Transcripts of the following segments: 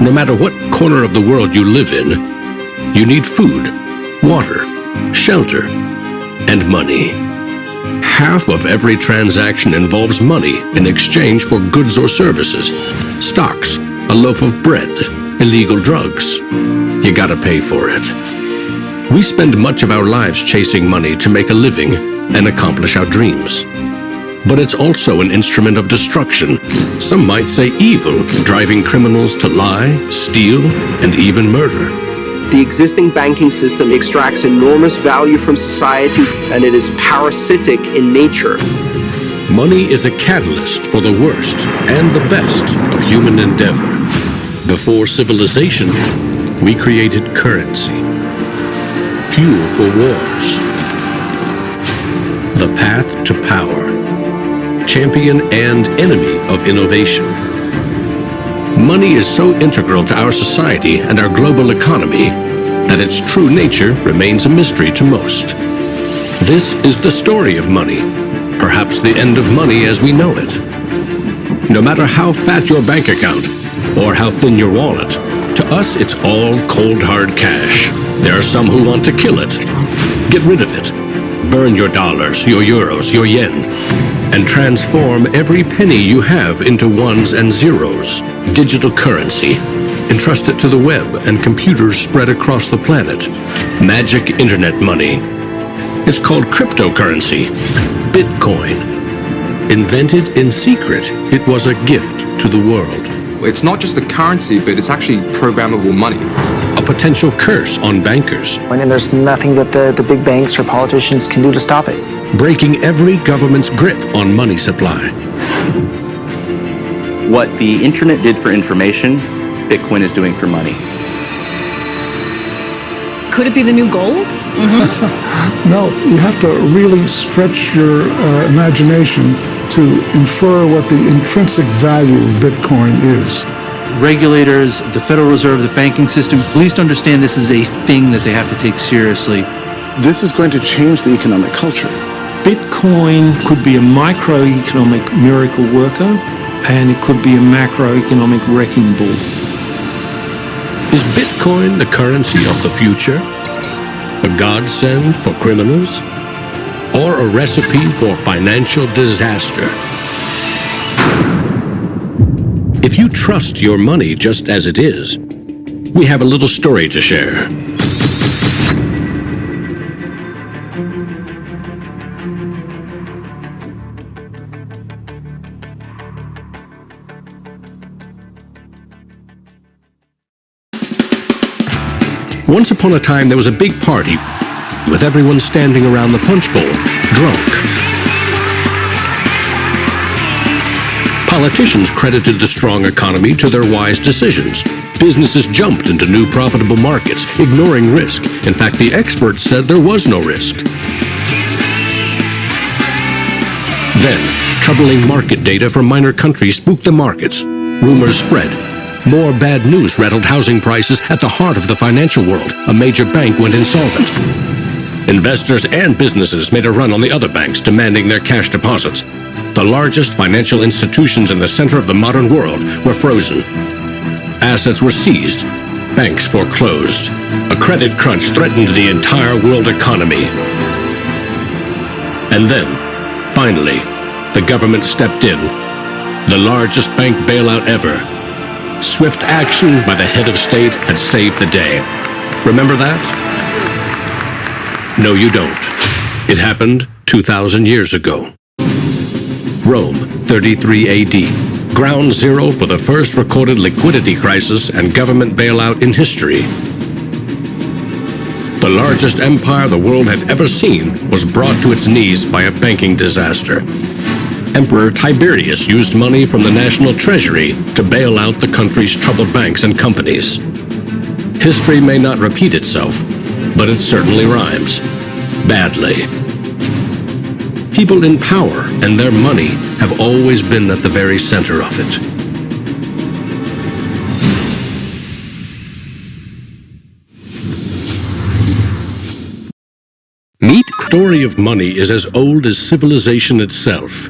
No matter what corner of the world you live in, you need food, water, shelter, and money. Half of every transaction involves money in exchange for goods or services, stocks, a loaf of bread, illegal drugs. You gotta pay for it. We spend much of our lives chasing money to make a living and accomplish our dreams. But it's also an instrument of destruction. Some might say evil, driving criminals to lie, steal, and even murder. The existing banking system extracts enormous value from society, and it is parasitic in nature. Money is a catalyst for the worst and the best of human endeavor. Before civilization, we created currency, fuel for wars, the path to power, champion and enemy of innovation. Money is so integral to our society and our global economy that its true nature remains a mystery to most. This is the story of money, perhaps the end of money as we know it. No matter how fat your bank account or how thin your wallet, to us it's all cold hard cash. There are some who want to kill it. Get rid of it. Burn your dollars, your euros, your yen, and transform every penny you have into ones and zeros, digital currency. Entrust it to the web and computers spread across the planet. Magic internet money. It's called cryptocurrency, Bitcoin. Invented in secret, it was a gift to the world. It's not just a currency, but it's actually programmable money. A potential curse on bankers. And there's nothing that the big banks or politicians can do to stop it. Breaking every government's grip on money supply. What the internet did for information, Bitcoin is doing for money. Could it be the new gold? No, you have to really stretch your imagination to infer what the intrinsic value of Bitcoin is. Regulators, the Federal Reserve, the banking system, please understand this is a thing that they have to take seriously. This is going to change the economic culture. Bitcoin could be a microeconomic miracle worker, and it could be a macroeconomic wrecking ball. Is Bitcoin the currency of the future? A godsend for criminals? Or a recipe for financial disaster? If you trust your money just as it is, we have a little story to share. Once upon a time, there was a big party with everyone standing around the punch bowl, drunk. Politicians credited the strong economy to their wise decisions. Businesses jumped into new profitable markets, ignoring risk. In fact, the experts said there was no risk. Then, troubling market data from minor countries spooked the markets. Rumors spread. More bad news rattled housing prices at the heart of the financial world. A major bank went insolvent. Investors and businesses made a run on the other banks, demanding their cash deposits. The largest financial institutions in the center of the modern world were frozen. Assets were seized. Banks foreclosed. A credit crunch threatened the entire world economy. And then, finally, the government stepped in. The largest bank bailout ever. Swift action by the head of state had saved the day. Remember that? No, you don't. It happened 2,000 years ago. Rome, 33 AD. Ground zero for the first recorded liquidity crisis and government bailout in history. The largest empire the world had ever seen was brought to its knees by a banking disaster. Emperor Tiberius used money from the national treasury to bail out the country's troubled banks and companies. History may not repeat itself, but it certainly rhymes. Badly. People in power and their money have always been at the very center of it. Meet the story of money is as old as civilization itself.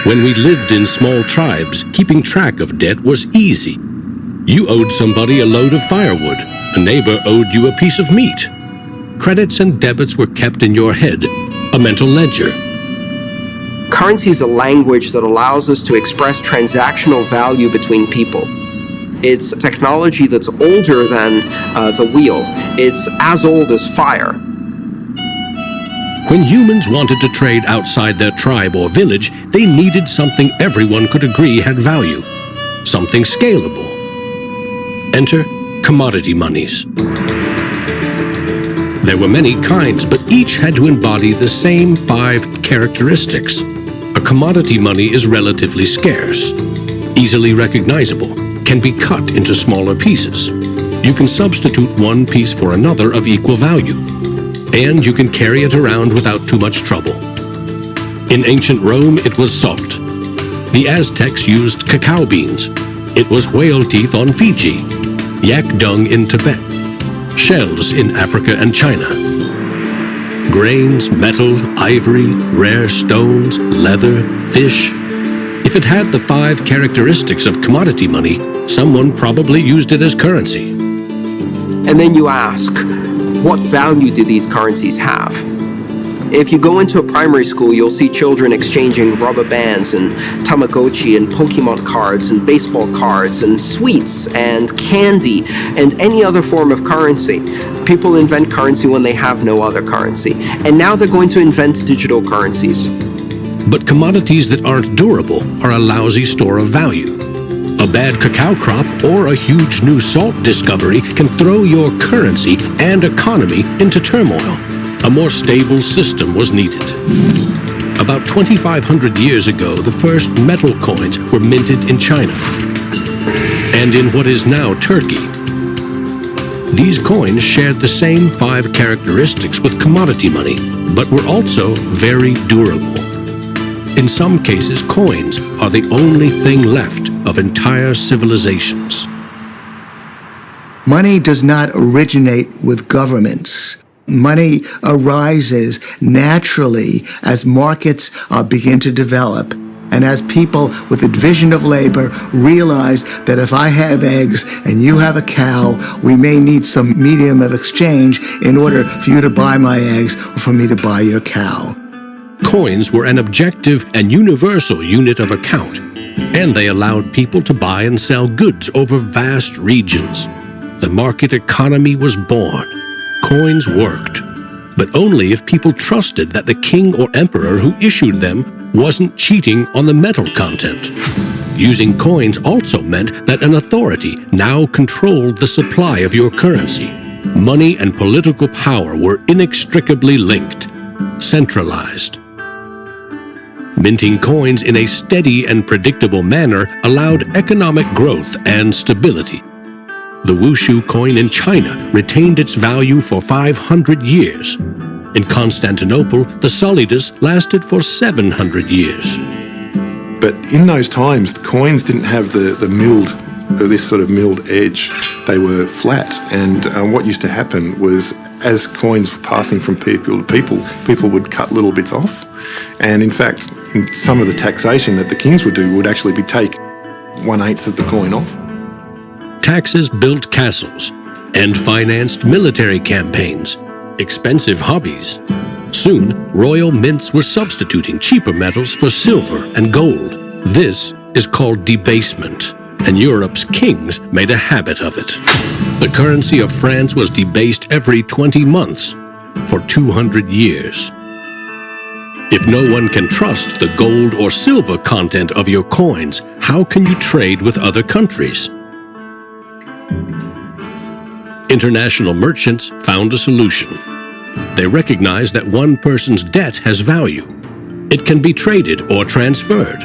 When we lived in small tribes, keeping track of debt was easy. You owed somebody a load of firewood. A neighbor owed you a piece of meat. Credits and debits were kept in your head, a mental ledger. Currency is a language that allows us to express transactional value between people. It's technology that's older than the wheel. It's as old as fire. When humans wanted to trade outside their tribe or village, they needed something everyone could agree had value, something scalable. Enter commodity monies. There were many kinds, but each had to embody the same 5 characteristics. A commodity money is relatively scarce, easily recognizable, can be cut into smaller pieces. You can substitute one piece for another of equal value, and you can carry it around without too much trouble. In ancient Rome, it was salt. The Aztecs used cacao beans. It was whale teeth on Fiji, yak dung in Tibet, shells in Africa and China. Grains, metal, ivory, rare stones, leather, fish. If it had the 5 characteristics of commodity money, someone probably used it as currency. And then you ask, what value do these currencies have? If you go into a primary school, you'll see children exchanging rubber bands and Tamagotchi and Pokemon cards and baseball cards and sweets and candy and any other form of currency. People invent currency when they have no other currency. And now they're going to invent digital currencies. But commodities that aren't durable are a lousy store of value. A bad cacao crop or a huge new salt discovery can throw your currency and economy into turmoil. A more stable system was needed. About 2,500 years ago, the first metal coins were minted in China and in what is now Turkey. These coins shared the same 5 characteristics with commodity money, but were also very durable. In some cases, coins are the only thing left of entire civilizations. Money does not originate with governments. Money arises naturally as markets begin to develop and as people with a division of labor realize that if I have eggs and you have a cow, we may need some medium of exchange in order for you to buy my eggs or for me to buy your cow. Coins were an objective and universal unit of account, and they allowed people to buy and sell goods over vast regions. The market economy was born. Coins worked, but only if people trusted that the king or emperor who issued them wasn't cheating on the metal content. Using coins also meant that an authority now controlled the supply of your currency. Money and political power were inextricably linked, centralized. Minting coins in a steady and predictable manner allowed economic growth and stability. The wushu coin in China retained its value for 500 years. In Constantinople, the solidus lasted for 700 years. But in those times, the coins didn't have this sort of milled edge. They were flat, and what used to happen was, as coins were passing from people to people, people would cut little bits off. And in fact, in some of the taxation that the kings would do would actually be take 1/8 of the coin off. Taxes built castles and financed military campaigns, expensive hobbies. Soon, royal mints were substituting cheaper metals for silver and gold. This is called debasement, and Europe's kings made a habit of it. The currency of France was debased every 20 months for 200 years. If no one can trust the gold or silver content of your coins, how can you trade with other countries? International merchants found a solution. They recognized that one person's debt has value. It can be traded or transferred.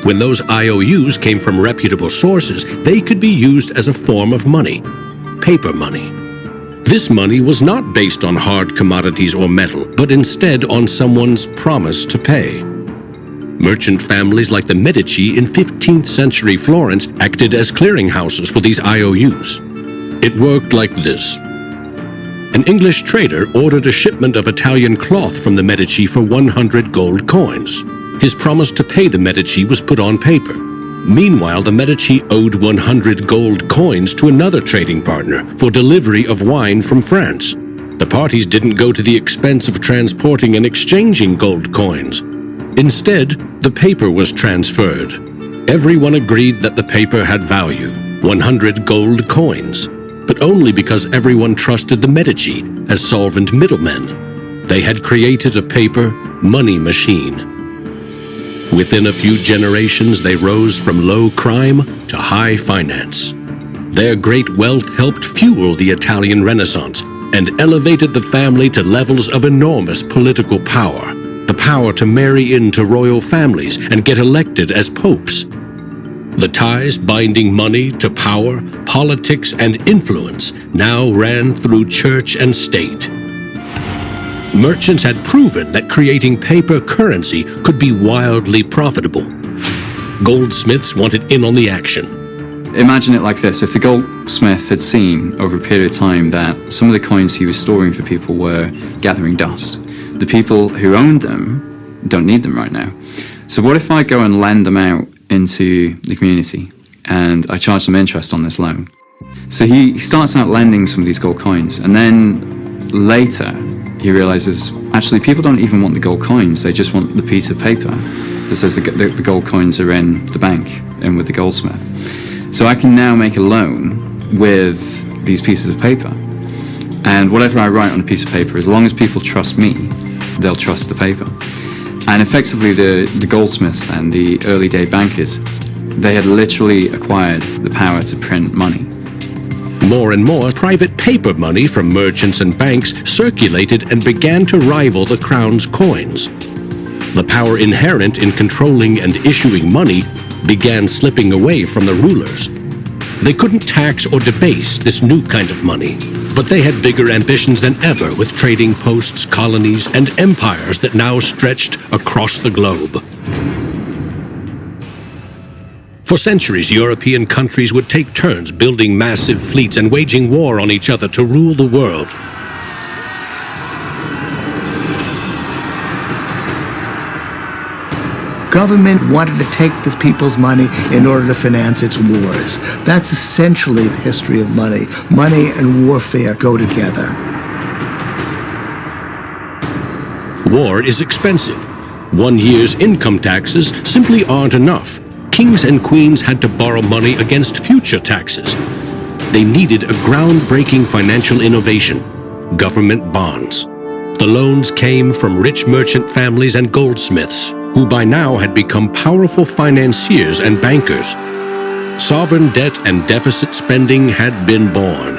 When those IOUs came from reputable sources, they could be used as a form of money, paper money. This money was not based on hard commodities or metal, but instead on someone's promise to pay. Merchant families like the Medici in 15th century Florence acted as clearinghouses for these IOUs. It worked like this. An English trader ordered a shipment of Italian cloth from the Medici for 100 gold coins. His promise to pay the Medici was put on paper. Meanwhile, the Medici owed 100 gold coins to another trading partner for delivery of wine from France. The parties didn't go to the expense of transporting and exchanging gold coins. Instead, the paper was transferred. Everyone agreed that the paper had value, 100 gold coins, but only because everyone trusted the Medici as solvent middlemen. They had created a paper money machine. Within a few generations, they rose from low crime to high finance. Their great wealth helped fuel the Italian Renaissance and elevated the family to levels of enormous political power. The power to marry into royal families and get elected as popes. The ties binding money to power, politics, and influence now ran through church and state. Merchants had proven that creating paper currency could be wildly profitable. Goldsmiths wanted in on the action. Imagine it like this: if the goldsmith had seen over a period of time that some of the coins he was storing for people were gathering dust, the people who owned them don't need them right now. So what if I go and lend them out into the community and I charge them interest on this loan? So he starts out lending some of these gold coins, and then later he realizes actually people don't even want the gold coins, they just want the piece of paper that says the gold coins are in the bank and with the goldsmith. So I can now make a loan with these pieces of paper, and whatever I write on a piece of paper, as long as people trust me, they'll trust the paper. And effectively the goldsmiths and the early day bankers, they had literally acquired the power to print money. More and more private paper money from merchants and banks circulated and began to rival the crown's coins. The power inherent in controlling and issuing money began slipping away from the rulers. They couldn't tax or debase this new kind of money, but they had bigger ambitions than ever with trading posts, colonies, and empires that now stretched across the globe. For centuries, European countries would take turns building massive fleets and waging war on each other to rule the world. Government wanted to take the people's money in order to finance its wars. That's essentially the history of money. Money and warfare go together. War is expensive. 1 year's income taxes simply aren't enough. Kings and queens had to borrow money against future taxes. They needed a groundbreaking financial innovation: government bonds. The loans came from rich merchant families and goldsmiths, who by now had become powerful financiers and bankers. Sovereign debt and deficit spending had been born.